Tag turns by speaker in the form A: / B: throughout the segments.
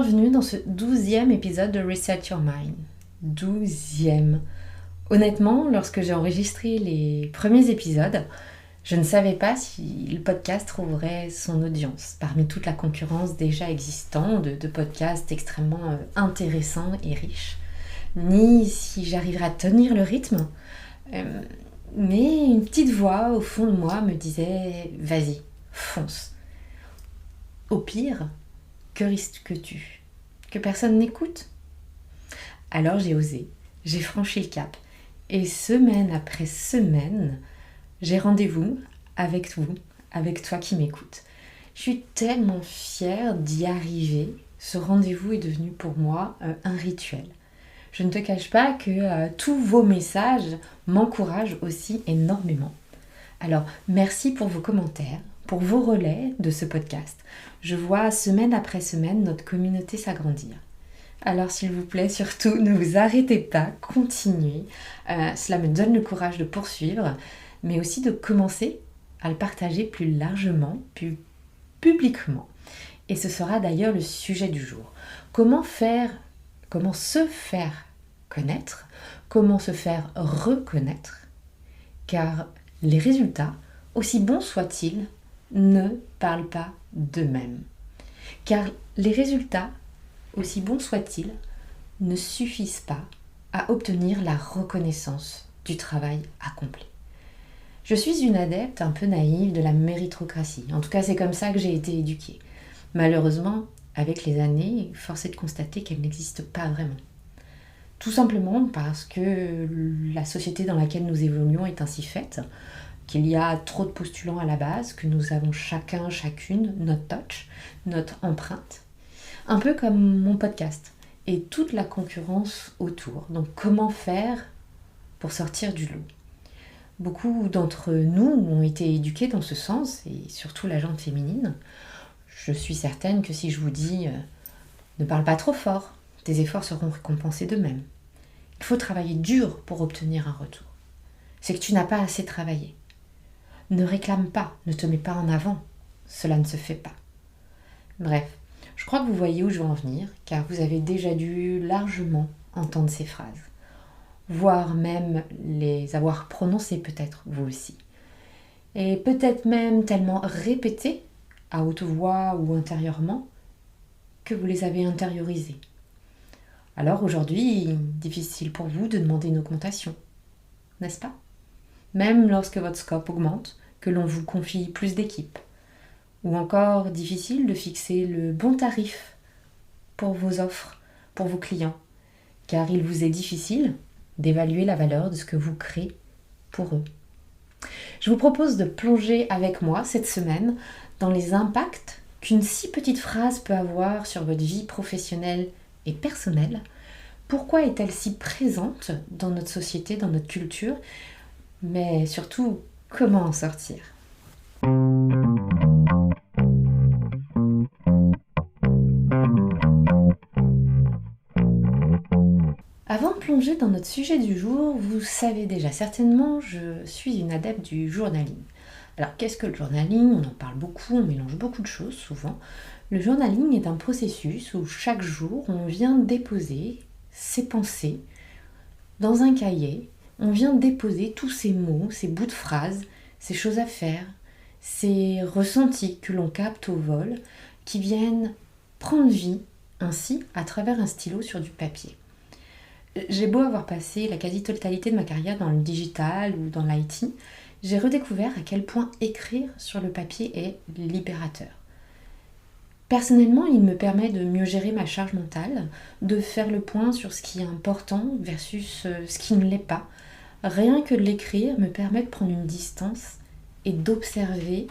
A: Bienvenue dans ce 12e épisode de Reset Your Mind. 12e. Honnêtement, lorsque j'ai enregistré les premiers épisodes, je ne savais pas si le podcast trouverait son audience parmi toute la concurrence déjà existante de podcasts extrêmement intéressants et riches, ni si j'arriverais à tenir le rythme. Mais une petite voix au fond de moi me disait « Vas-y, fonce ». Au pire, que risques-tu ? Que personne n'écoute ? Alors j'ai osé, j'ai franchi le cap. Et semaine après semaine, j'ai rendez-vous avec vous, avec toi qui m'écoutes. Je suis tellement fière d'y arriver. Ce rendez-vous est devenu pour moi un rituel. Je ne te cache pas que tous vos messages m'encouragent aussi énormément. Alors, merci pour vos commentaires, pour vos relais de ce podcast. Je vois semaine après semaine notre communauté s'agrandir. Alors s'il vous plaît, surtout, ne vous arrêtez pas, continuez. Cela me donne le courage de poursuivre, mais aussi de commencer à le partager plus largement, plus publiquement. Et ce sera d'ailleurs le sujet du jour. Comment se faire connaître, comment se faire reconnaître, car les résultats, aussi bons soient-ils, ne parlent pas d'eux-mêmes. Car les résultats, aussi bons soient-ils, ne suffisent pas à obtenir la reconnaissance du travail accompli. Je suis une adepte un peu naïve de la méritocratie. En tout cas, c'est comme ça que j'ai été éduquée. Malheureusement, avec les années, force est de constater qu'elle n'existe pas vraiment. Tout simplement parce que la société dans laquelle nous évoluons est ainsi faite, qu'il y a trop de postulants à la base, que nous avons chacune notre touch, notre empreinte. Un peu comme mon podcast et toute la concurrence autour. Donc comment faire pour sortir du lot ? Beaucoup d'entre nous ont été éduqués dans ce sens, et surtout la gente féminine. Je suis certaine que si je vous dis ne parle pas trop fort, tes efforts seront récompensés d'eux-mêmes. Il faut travailler dur pour obtenir un retour. C'est que tu n'as pas assez travaillé. Ne réclame pas, ne te mets pas en avant. Cela ne se fait pas. Bref, je crois que vous voyez où je veux en venir, car vous avez déjà dû largement entendre ces phrases, voire même les avoir prononcées peut-être vous aussi. Et peut-être même tellement répétées, à haute voix ou intérieurement, que vous les avez intériorisées. Alors aujourd'hui, difficile pour vous de demander une augmentation, n'est-ce pas ? Même lorsque votre scope augmente, que l'on vous confie plus d'équipes. Ou encore difficile de fixer le bon tarif pour vos offres, pour vos clients, car il vous est difficile d'évaluer la valeur de ce que vous créez pour eux. Je vous propose de plonger avec moi cette semaine dans les impacts qu'une si petite phrase peut avoir sur votre vie professionnelle et personnelle. Pourquoi est-elle si présente dans notre société, dans notre culture ? Mais surtout, comment en sortir ? Avant de plonger dans notre sujet du jour, vous savez déjà certainement, je suis une adepte du journaling. Alors qu'est-ce que le journaling ? On en parle beaucoup, on mélange beaucoup de choses souvent. Le journaling est un processus où chaque jour on vient déposer ses pensées dans un cahier. On vient déposer tous ces mots, ces bouts de phrases, ces choses à faire, ces ressentis que l'on capte au vol, qui viennent prendre vie ainsi à travers un stylo sur du papier. J'ai beau avoir passé la quasi-totalité de ma carrière dans le digital ou dans l'IT, j'ai redécouvert à quel point écrire sur le papier est libérateur. Personnellement, il me permet de mieux gérer ma charge mentale, de faire le point sur ce qui est important versus ce qui ne l'est pas. Rien que de l'écrire me permet de prendre une distance et d'observer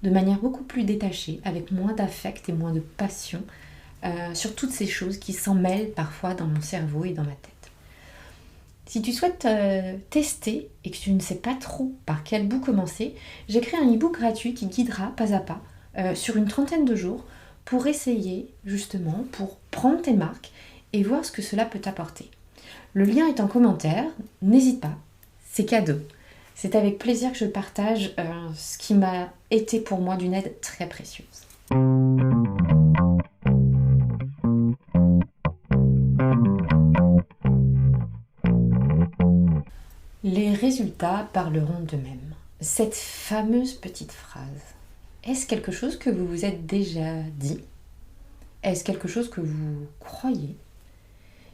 A: de manière beaucoup plus détachée, avec moins d'affect et moins de passion, sur toutes ces choses qui s'en mêlent parfois dans mon cerveau et dans ma tête. Si tu souhaites tester et que tu ne sais pas trop par quel bout commencer, j'ai créé un e-book gratuit qui guidera pas à pas sur une 30aine de jours pour essayer justement, pour prendre tes marques et voir ce que cela peut t'apporter. Le lien est en commentaire, n'hésite pas, c'est cadeau. C'est avec plaisir que je partage ce qui m'a été pour moi d'une aide très précieuse. Les résultats parleront d'eux-mêmes. Cette fameuse petite phrase, est-ce quelque chose que vous vous êtes déjà dit? Est-ce quelque chose que vous croyez?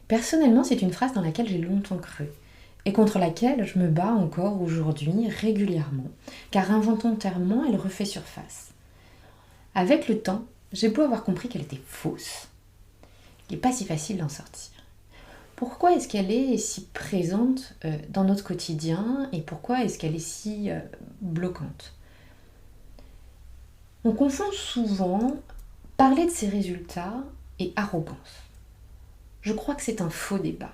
A: Personnellement, c'est une phrase dans laquelle j'ai longtemps cru et contre laquelle je me bats encore aujourd'hui régulièrement, car involontairement, elle refait surface. Avec le temps, j'ai beau avoir compris qu'elle était fausse, il n'est pas si facile d'en sortir. Pourquoi est-ce qu'elle est si présente dans notre quotidien et pourquoi est-ce qu'elle est si bloquante? On confond souvent parler de ses résultats et arrogance. Je crois que c'est un faux débat.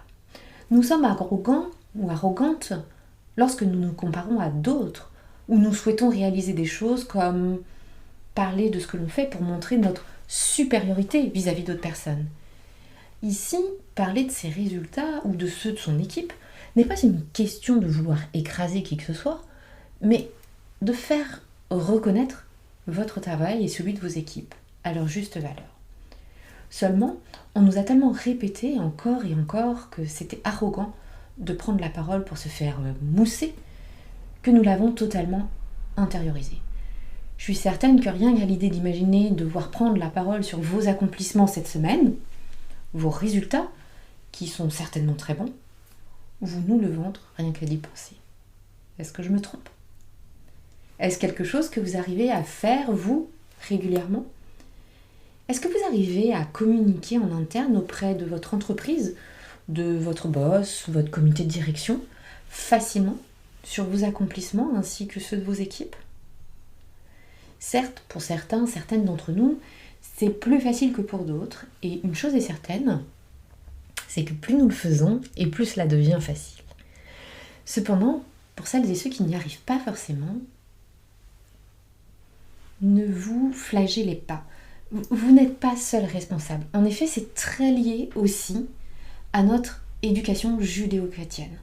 A: Nous sommes arrogants ou arrogantes lorsque nous nous comparons à d'autres ou nous souhaitons réaliser des choses comme parler de ce que l'on fait pour montrer notre supériorité vis-à-vis d'autres personnes. Ici, parler de ses résultats ou de ceux de son équipe n'est pas une question de vouloir écraser qui que ce soit, mais de faire reconnaître votre travail et celui de vos équipes à leur juste valeur. Seulement, on nous a tellement répété encore et encore que c'était arrogant de prendre la parole pour se faire mousser que nous l'avons totalement intériorisé. Je suis certaine que rien qu'à l'idée d'imaginer devoir prendre la parole sur vos accomplissements cette semaine, vos résultats, qui sont certainement très bons, vous nous le ventre rien qu'à d'y penser. Est-ce que je me trompe? Est-ce quelque chose que vous arrivez à faire, vous, régulièrement? Est-ce que vous arrivez à communiquer en interne auprès de votre entreprise, de votre boss, votre comité de direction, facilement sur vos accomplissements ainsi que ceux de vos équipes? Certes, pour certaines d'entre nous, c'est plus facile que pour d'autres, et une chose est certaine, c'est que plus nous le faisons, et plus cela devient facile. Cependant, pour celles et ceux qui n'y arrivent pas forcément, ne vous flagellez pas. Vous n'êtes pas seul responsable. En effet, c'est très lié aussi à notre éducation judéo-chrétienne.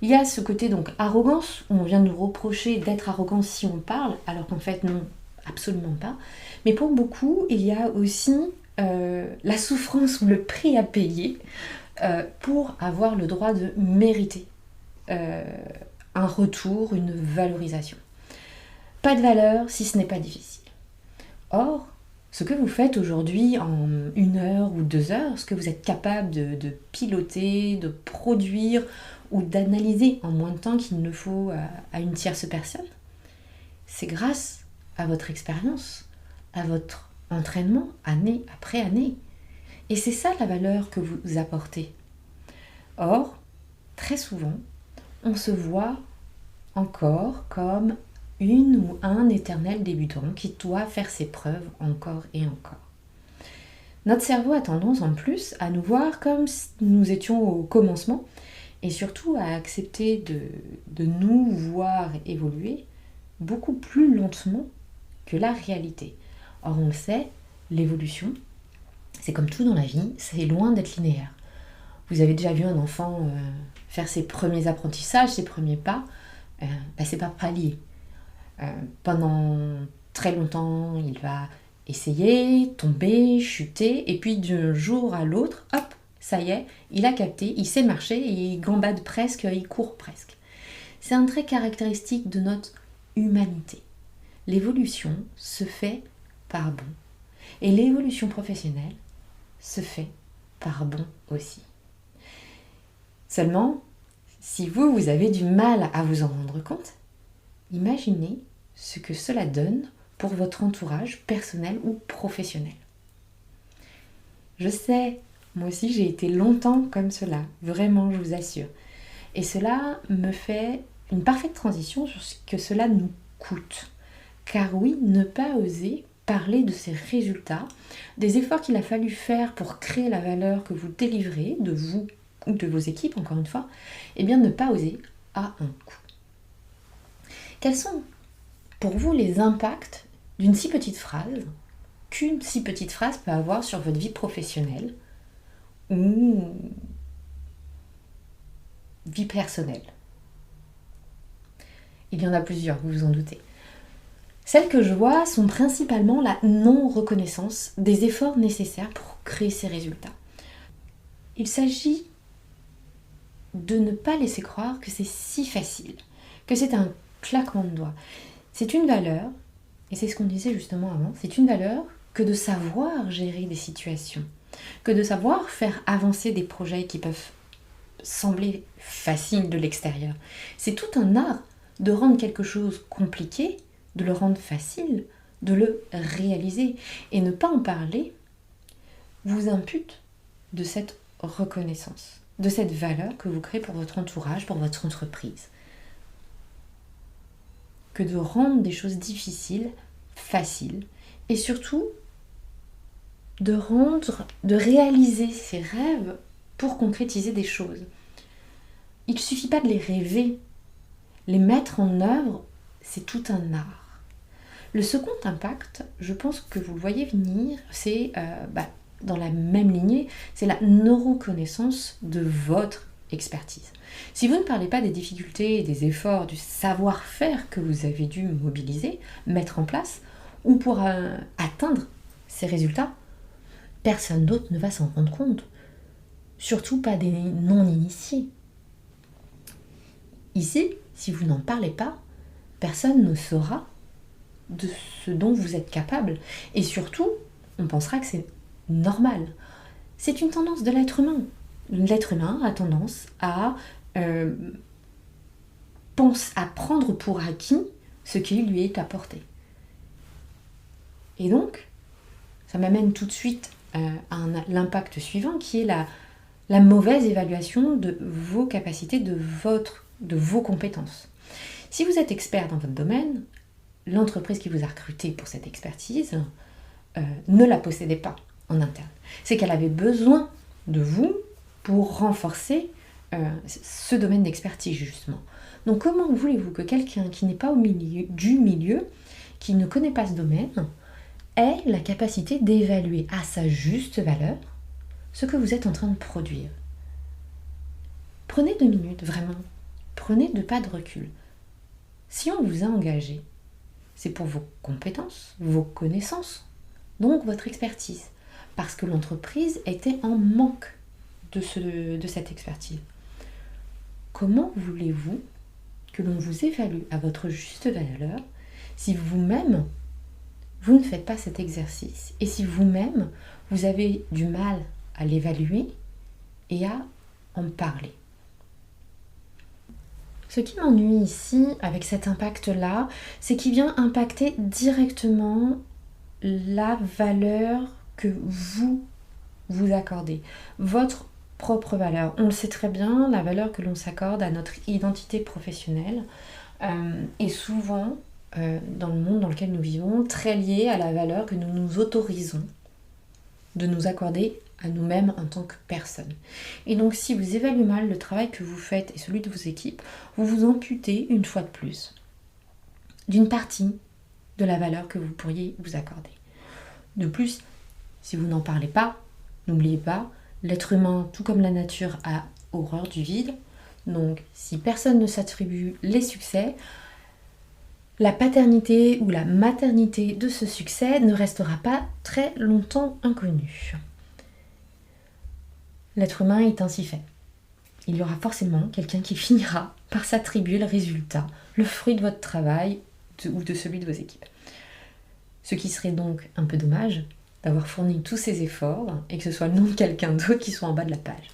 A: Il y a ce côté donc arrogance, où on vient nous reprocher d'être arrogant si on parle, alors qu'en fait non, absolument pas. Mais pour beaucoup, il y a aussi la souffrance ou le prix à payer pour avoir le droit de mériter un retour, une valorisation. Pas de valeur si ce n'est pas difficile. Or, ce que vous faites aujourd'hui en 1 heure ou 2 heures, ce que vous êtes capable de piloter, de produire ou d'analyser en moins de temps qu'il ne faut à une tierce personne, c'est grâce à votre expérience, à votre entraînement, année après année. Et c'est ça la valeur que vous apportez. Or, très souvent, on se voit encore comme une ou un éternel débutant qui doit faire ses preuves encore et encore. Notre cerveau a tendance en plus à nous voir comme si nous étions au commencement et surtout à accepter de nous voir évoluer beaucoup plus lentement que la réalité. Or on le sait, l'évolution, c'est comme tout dans la vie, c'est loin d'être linéaire. Vous avez déjà vu un enfant faire ses premiers apprentissages, ses premiers pas, c'est pas palier. Pendant très longtemps, il va essayer, tomber, chuter, et puis d'un jour à l'autre, hop, ça y est, il a capté, il sait marcher, et il gambade presque, il court presque. C'est un trait caractéristique de notre humanité. L'évolution se fait par bond, et l'évolution professionnelle se fait par bond aussi. Seulement, si vous avez du mal à vous en rendre compte, imaginez ce que cela donne pour votre entourage personnel ou professionnel. Je sais, moi aussi j'ai été longtemps comme cela, vraiment je vous assure. Et cela me fait une parfaite transition sur ce que cela nous coûte. Car oui, ne pas oser parler de ses résultats, des efforts qu'il a fallu faire pour créer la valeur que vous délivrez de vous ou de vos équipes, encore une fois, eh bien ne pas oser a un coût. Quels sont pour vous les impacts d'une si petite phrase qu'une si petite phrase peut avoir sur votre vie professionnelle ou vie personnelle? Il y en a plusieurs, vous vous en doutez. Celles que je vois sont principalement la non-reconnaissance des efforts nécessaires pour créer ces résultats. Il s'agit de ne pas laisser croire que c'est si facile, que c'est un claquement de doigts. C'est une valeur, et c'est ce qu'on disait justement avant, c'est une valeur que de savoir gérer des situations, que de savoir faire avancer des projets qui peuvent sembler faciles de l'extérieur. C'est tout un art de rendre quelque chose compliqué, de le rendre facile, de le réaliser. Et ne pas en parler vous impute de cette reconnaissance, de cette valeur que vous créez pour votre entourage, pour votre entreprise. Que de rendre des choses difficiles, faciles, et surtout de réaliser ses rêves pour concrétiser des choses. Il ne suffit pas de les rêver, les mettre en œuvre, c'est tout un art. Le second impact, je pense que vous le voyez venir, c'est dans la même lignée, c'est la non-reconnaissance de votre expertise. Si vous ne parlez pas des difficultés, des efforts, du savoir-faire que vous avez dû mobiliser, mettre en place, ou pour atteindre ces résultats, personne d'autre ne va s'en rendre compte. Surtout pas des non-initiés. Ici, si vous n'en parlez pas, personne ne saura de ce dont vous êtes capable. Et surtout, on pensera que c'est normal. C'est une tendance de l'être humain. L'être humain a tendance à prendre pour acquis ce qui lui est apporté. Et donc, ça m'amène tout de suite à l'impact suivant, qui est la mauvaise évaluation de vos capacités, de vos compétences. Si vous êtes expert dans votre domaine, l'entreprise qui vous a recruté pour cette expertise ne la possédait pas en interne. C'est qu'elle avait besoin de vous pour renforcer ce domaine d'expertise, justement. Donc comment voulez-vous que quelqu'un qui n'est pas du milieu, qui ne connaît pas ce domaine, ait la capacité d'évaluer à sa juste valeur ce que vous êtes en train de produire? Prenez 2 minutes, vraiment. Prenez 2 pas de recul. Si on vous a engagé, c'est pour vos compétences, vos connaissances, donc votre expertise, parce que l'entreprise était en manque de cette expertise. Comment voulez-vous que l'on vous évalue à votre juste valeur si vous-même, vous ne faites pas cet exercice, et si vous-même, vous avez du mal à l'évaluer et à en parler? Ce qui m'ennuie ici, avec cet impact-là, c'est qu'il vient impacter directement la valeur que vous accordez, votre propre valeur. On le sait très bien, la valeur que l'on s'accorde à notre identité professionnelle est souvent, dans le monde dans lequel nous vivons, très liée à la valeur que nous nous autorisons de nous accorder à nous-mêmes en tant que personne. Et donc si vous évaluez mal le travail que vous faites et celui de vos équipes, vous vous amputez une fois de plus d'une partie de la valeur que vous pourriez vous accorder. De plus, si vous n'en parlez pas, n'oubliez pas, l'être humain, tout comme la nature, a horreur du vide. Donc si personne ne s'attribue les succès, la paternité ou la maternité de ce succès ne restera pas très longtemps inconnue. L'être humain est ainsi fait. Il y aura forcément quelqu'un qui finira par s'attribuer le résultat, le fruit de votre travail ou de celui de vos équipes. Ce qui serait donc un peu dommage d'avoir fourni tous ces efforts et que ce soit le nom de quelqu'un d'autre qui soit en bas de la page.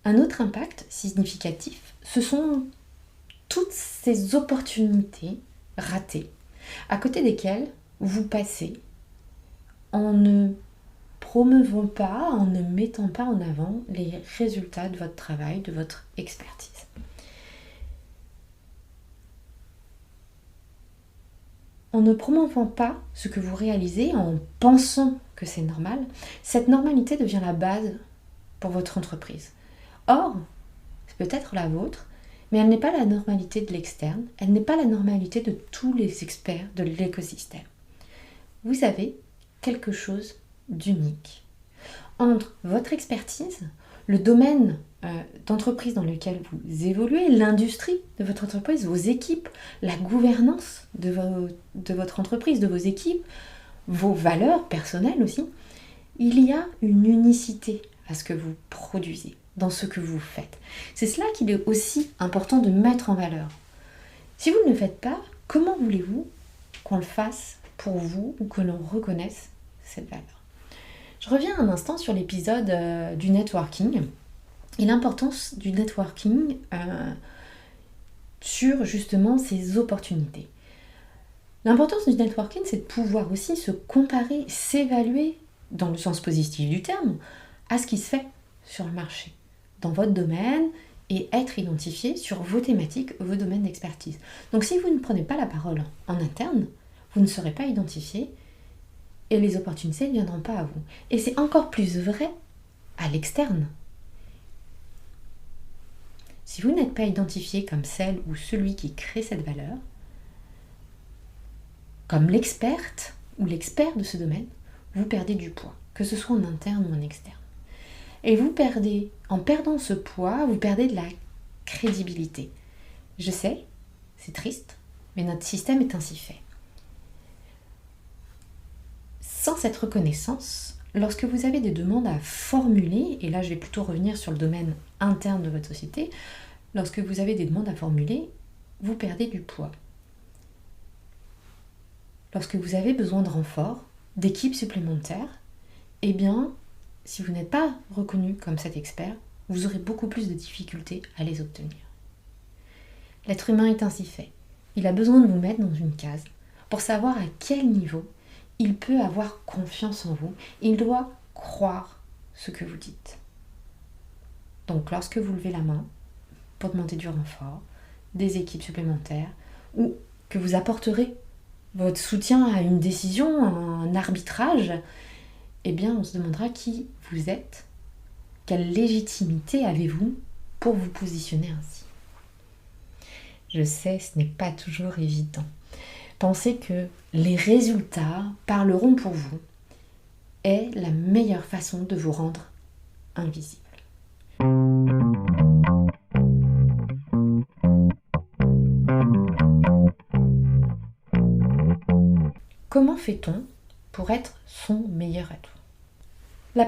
A: Un autre impact significatif, ce sont toutes ces opportunités ratées, à côté desquelles vous passez en ne promeuvant pas, en ne mettant pas en avant les résultats de votre travail, de votre expertise. En ne promouvant pas ce que vous réalisez, en pensant que c'est normal, cette normalité devient la base pour votre entreprise. Or, c'est peut-être la vôtre, mais elle n'est pas la normalité de l'externe, elle n'est pas la normalité de tous les experts de l'écosystème. Vous avez quelque chose d'unique. Entre votre expertise, le domaine d'entreprise dans lequel vous évoluez, l'industrie de votre entreprise, vos équipes, la gouvernance de votre entreprise, de vos équipes, vos valeurs personnelles aussi, il y a une unicité à ce que vous produisez, dans ce que vous faites. C'est cela qu'il est aussi important de mettre en valeur. Si vous ne le faites pas, comment voulez-vous qu'on le fasse pour vous ou que l'on reconnaisse cette valeur? Je reviens un instant sur l'épisode du networking et l'importance du networking sur justement ces opportunités. L'importance du networking, c'est de pouvoir aussi se comparer, s'évaluer, dans le sens positif du terme, à ce qui se fait sur le marché, dans votre domaine, et être identifié sur vos thématiques, vos domaines d'expertise. Donc si vous ne prenez pas la parole en interne, vous ne serez pas identifié et les opportunités ne viendront pas à vous. Et c'est encore plus vrai à l'externe. Si vous n'êtes pas identifié comme celle ou celui qui crée cette valeur, comme l'experte ou l'expert de ce domaine, vous perdez du poids, que ce soit en interne ou en externe. Et vous perdez, en perdant ce poids, vous perdez de la crédibilité. Je sais, c'est triste, mais notre système est ainsi fait. Sans cette reconnaissance, lorsque vous avez des demandes à formuler, et là je vais plutôt revenir sur le domaine interne de votre société, lorsque vous avez des demandes à formuler, vous perdez du poids. Lorsque vous avez besoin de renforts, d'équipes supplémentaires, eh bien, si vous n'êtes pas reconnu comme cet expert, vous aurez beaucoup plus de difficultés à les obtenir. L'être humain est ainsi fait. Il a besoin de vous mettre dans une case pour savoir à quel niveau il peut avoir confiance en vous. Il doit croire ce que vous dites. Donc, lorsque vous levez la main pour demander du renfort, des équipes supplémentaires, ou que vous apporterez votre soutien à une décision, à un arbitrage, eh bien, on se demandera qui vous êtes, quelle légitimité avez-vous pour vous positionner ainsi. Je sais, ce n'est pas toujours évident. Pensez que les résultats parleront pour vous est la meilleure façon de vous rendre invisible. Comment fait-on pour être son meilleur atout ? La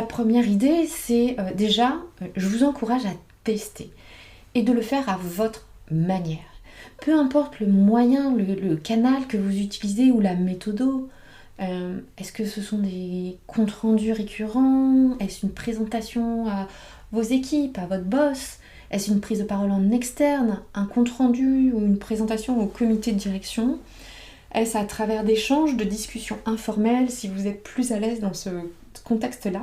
A: première idée, c'est déjà, je vous encourage à tester et de le faire à votre manière. Peu importe le moyen, le canal que vous utilisez ou la méthode, est-ce que ce sont des comptes rendus récurrents? Est-ce une présentation à vos équipes, à votre boss? Est-ce une prise de parole en externe, un compte rendu ou une présentation au comité de direction? Est-ce à travers d'échanges, de discussions informelles, si vous êtes plus à l'aise dans ce contexte-là?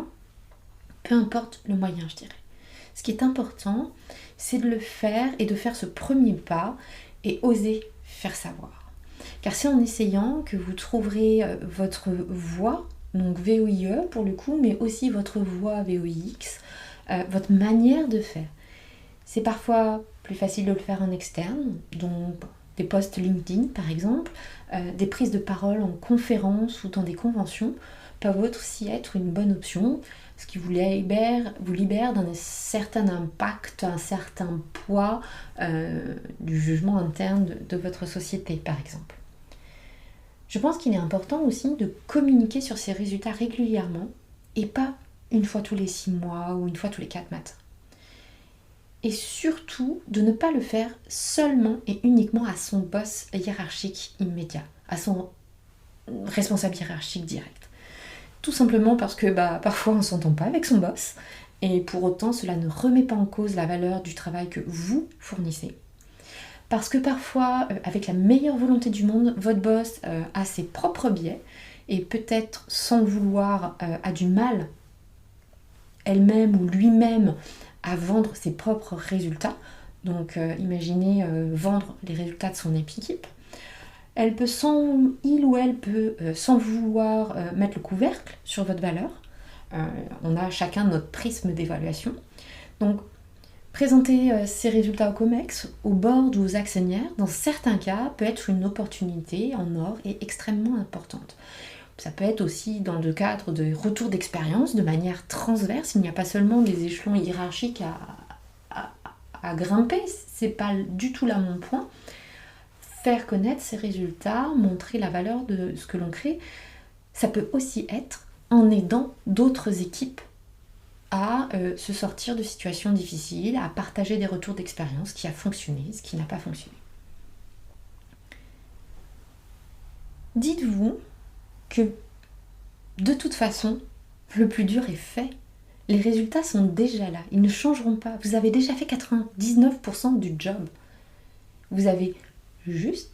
A: Peu importe le moyen, je dirais. Ce qui est important, c'est de le faire et de faire ce premier pas et oser faire savoir. Car c'est en essayant que vous trouverez votre voix, donc VOIE pour le coup, mais aussi votre voix VOIX, votre manière de faire. C'est parfois plus facile de le faire en externe, donc des posts LinkedIn par exemple, des prises de parole en conférence ou dans des conventions peuvent aussi être une bonne option, ce qui vous libère d'un certain impact, un certain poids du jugement interne de votre société par exemple. Je pense qu'il est important aussi de communiquer sur ces résultats régulièrement et pas une fois tous les 6 mois ou une fois tous les 4 matins. Et surtout de ne pas le faire seulement et uniquement à son boss hiérarchique immédiat, à son responsable hiérarchique direct. Tout simplement parce que parfois on ne s'entend pas avec son boss et pour autant cela ne remet pas en cause la valeur du travail que vous fournissez. Parce que parfois, avec la meilleure volonté du monde, votre boss a ses propres biais et peut-être sans le vouloir a du mal elle-même ou lui-même à vendre ses propres résultats. Donc imaginez vendre les résultats de son équipe. Il ou elle peut sans vouloir mettre le couvercle sur votre valeur. On a chacun notre prisme d'évaluation. Donc présenter ces résultats au COMEX, au board ou aux actionnaires, dans certains cas, peut être une opportunité en or et extrêmement importante. Ça peut être aussi dans le cadre de retours d'expérience de manière transverse. Il n'y a pas seulement des échelons hiérarchiques à grimper, c'est pas du tout là mon point. Faire connaître ces résultats, montrer la valeur de ce que l'on crée, ça peut aussi être en aidant d'autres équipes à se sortir de situations difficiles, à partager des retours d'expérience, ce qui a fonctionné, ce qui n'a pas fonctionné. Dites-vous que de toute façon, le plus dur est fait. Les résultats sont déjà là, ils ne changeront pas. Vous avez déjà fait 99% du job. Vous avez juste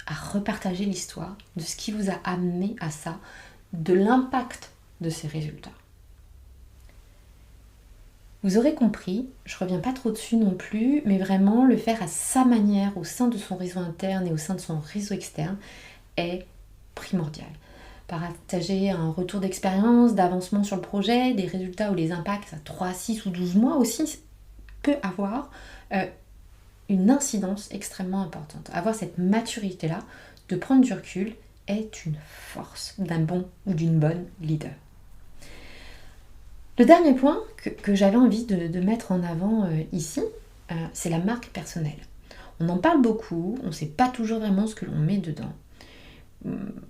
A: à repartager l'histoire de ce qui vous a amené à ça, de l'impact de ces résultats. Vous aurez compris, je ne reviens pas trop dessus non plus, mais vraiment le faire à sa manière au sein de son réseau interne et au sein de son réseau externe est primordial. Partager un retour d'expérience, d'avancement sur le projet, des résultats ou les impacts à 3, 6 ou 12 mois aussi peut avoir une incidence extrêmement importante. Avoir cette maturité-là, de prendre du recul, est une force d'un bon ou d'une bonne leader. Le dernier point que j'avais envie de mettre en avant ici, c'est la marque personnelle. On en parle beaucoup, on ne sait pas toujours vraiment ce que l'on met dedans.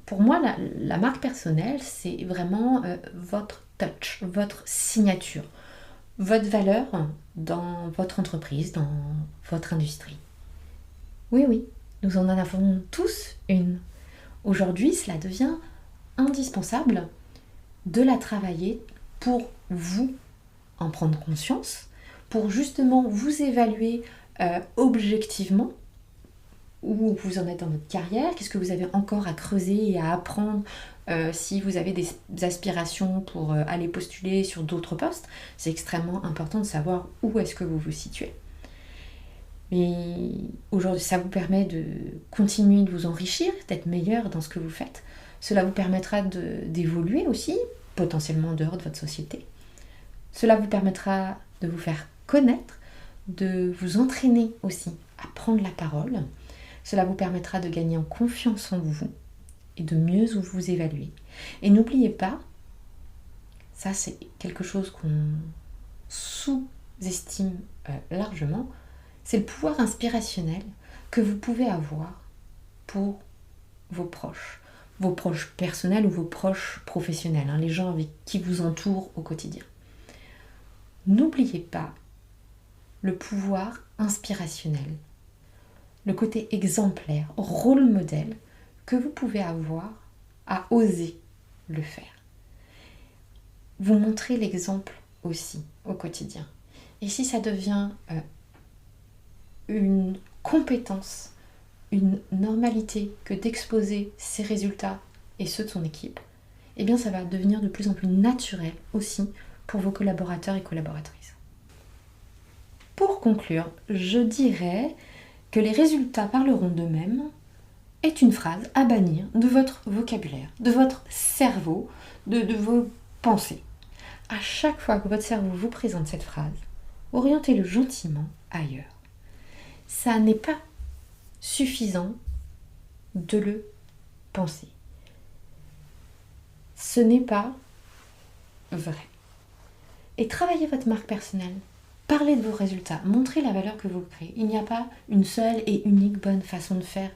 A: Pour moi, la marque personnelle, c'est vraiment votre touch, votre signature, votre valeur dans votre entreprise, dans votre industrie. Oui, nous en avons tous une. Aujourd'hui, cela devient indispensable de la travailler pour vous en prendre conscience, pour justement vous évaluer objectivement où vous en êtes dans votre carrière, qu'est-ce que vous avez encore à creuser et à apprendre si vous avez des aspirations pour aller postuler sur d'autres postes. C'est extrêmement important de savoir où est-ce que vous vous situez. Mais aujourd'hui, ça vous permet de continuer de vous enrichir, d'être meilleur dans ce que vous faites. Cela vous permettra d'évoluer aussi, potentiellement en dehors de votre société. Cela vous permettra de vous faire connaître, de vous entraîner aussi à prendre la parole. Cela vous permettra de gagner en confiance en vous et de mieux vous évaluer. Et n'oubliez pas, ça c'est quelque chose qu'on sous-estime largement, c'est le pouvoir inspirationnel que vous pouvez avoir pour vos proches personnels ou vos proches professionnels, les gens avec qui vous entourent au quotidien. N'oubliez pas le pouvoir inspirationnel, le côté exemplaire, rôle modèle que vous pouvez avoir à oser le faire. Vous montrez l'exemple aussi au quotidien. Et si ça devient une compétence, une normalité que d'exposer ses résultats et ceux de son équipe, eh bien ça va devenir de plus en plus naturel aussi pour vos collaborateurs et collaboratrices. Pour conclure, je dirais que les résultats parleront d'eux-mêmes est une phrase à bannir de votre vocabulaire, de votre cerveau, de vos pensées. À chaque fois que votre cerveau vous présente cette phrase, orientez-le gentiment ailleurs. Ça n'est pas suffisant de le penser. Ce n'est pas vrai. Et travaillez votre marque personnelle. Parlez de vos résultats. Montrez la valeur que vous créez. Il n'y a pas une seule et unique bonne façon de faire.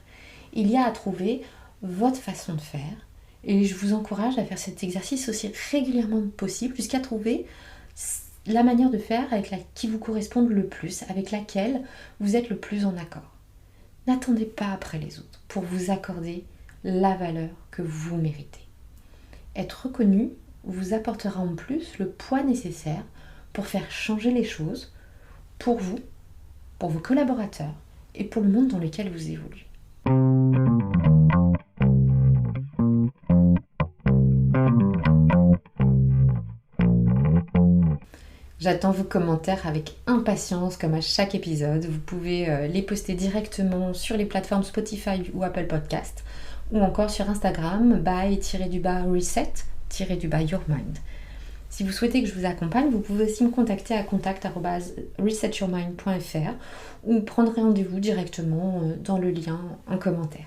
A: Il y a à trouver votre façon de faire. Et je vous encourage à faire cet exercice aussi régulièrement que possible jusqu'à trouver la manière de faire qui vous correspond le plus, avec laquelle vous êtes le plus en accord. N'attendez pas après les autres pour vous accorder la valeur que vous méritez. Être reconnu vous apportera en plus le poids nécessaire pour faire changer les choses pour vous, pour vos collaborateurs et pour le monde dans lequel vous évoluez. J'attends vos commentaires avec impatience comme à chaque épisode. Vous pouvez les poster directement sur les plateformes Spotify ou Apple Podcast ou encore sur Instagram by_reset_yourmind. Si vous souhaitez que je vous accompagne, vous pouvez aussi me contacter à contact@resetyourmind.fr ou prendre rendez-vous directement dans le lien en commentaire.